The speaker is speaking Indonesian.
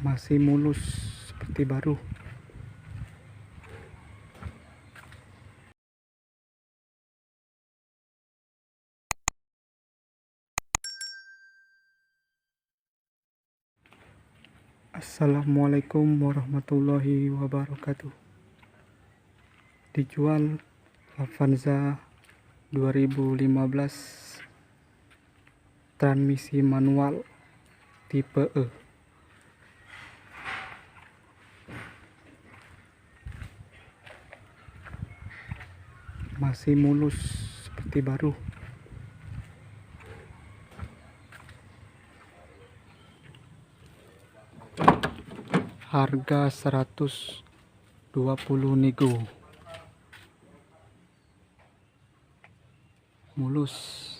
masih mulus seperti baru. Assalamualaikum warahmatullahi wabarakatuh. Dijual Avanza 2015 transmisi manual tipe E. Masih mulus seperti baru. Harga 120 nego. Mulus.